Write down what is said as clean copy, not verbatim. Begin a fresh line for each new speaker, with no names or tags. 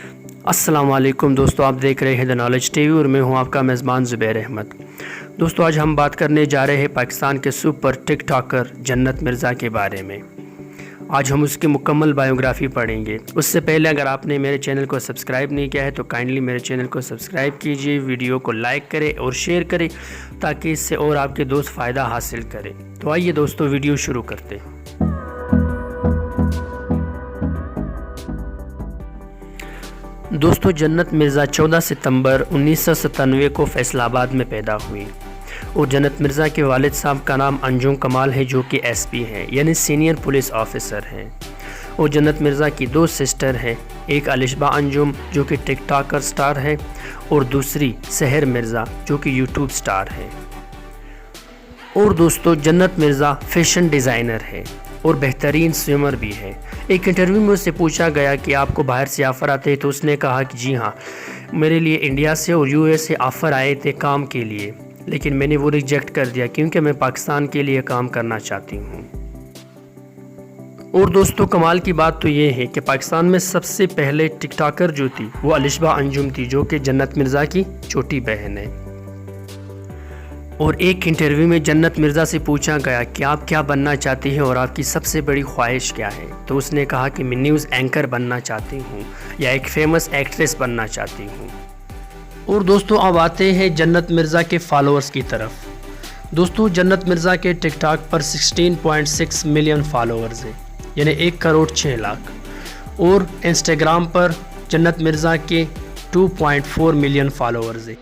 السلام علیکم دوستو، آپ دیکھ رہے ہیں دا نالج ٹی وی اور میں ہوں آپ کا میزبان زبیر احمد۔ دوستو آج ہم بات کرنے جا رہے ہیں پاکستان کے سپر ٹک ٹاکر جنت مرزا کے بارے میں۔ آج ہم اس کی مکمل بائیوگرافی پڑھیں گے۔ اس سے پہلے اگر آپ نے میرے چینل کو سبسکرائب نہیں کیا ہے تو کائنڈلی میرے چینل کو سبسکرائب کیجئے، ویڈیو کو لائک کریں اور شیئر کریں تاکہ اس سے اور آپ کے دوست فائدہ حاصل کریں۔ تو آئیے دوستو ویڈیو شروع کرتے ہیں۔ دوستو جنت مرزا 14 ستمبر 1997 کو فیصل آباد میں پیدا ہوئی اور جنت مرزا کے والد صاحب کا نام انجم کمال ہے جو کہ ایس پی ہیں یعنی سینئر پولیس آفیسر ہیں، اور جنت مرزا کی دو سسٹر ہیں، ایک الشبہ انجم جو کہ ٹک ٹاکر سٹار ہے اور دوسری سحر مرزا جو کہ یوٹیوب سٹار ہے۔ اور دوستو جنت مرزا فیشن ڈیزائنر ہے اور بہترین سوئمر بھی ہے۔ ایک انٹرویو میں اس سے پوچھا گیا کہ آپ کو باہر سے آفر آتے ہیں تو اس نے کہا کہ جی ہاں، میرے لیے انڈیا سے اور یو ایس سے آفر آئے تھے کام کے لیے، لیکن میں نے وہ ریجیکٹ کر دیا کیونکہ میں پاکستان کے لیے کام کرنا چاہتی ہوں۔ اور دوستو کمال کی بات تو یہ ہے کہ پاکستان میں سب سے پہلے ٹک ٹاکر جو تھی وہ الشبہ انجم تھی جو کہ جنت مرزا کی چھوٹی بہن ہے۔ اور ایک انٹرویو میں جنت مرزا سے پوچھا گیا کہ آپ کیا بننا چاہتی ہیں اور آپ کی سب سے بڑی خواہش کیا ہے، تو اس نے کہا کہ میں نیوز اینکر بننا چاہتی ہوں یا ایک فیمس ایکٹریس بننا چاہتی ہوں۔ اور دوستو اب آتے ہیں جنت مرزا کے فالوورز کی طرف۔ دوستو جنت مرزا کے ٹک ٹاک پر 16.6 ملین فالوورز ہیں یعنی 1 کروڑ 6 لاکھ، اور انسٹاگرام پر جنت مرزا کے 2.4 ملین فالوورز ہیں۔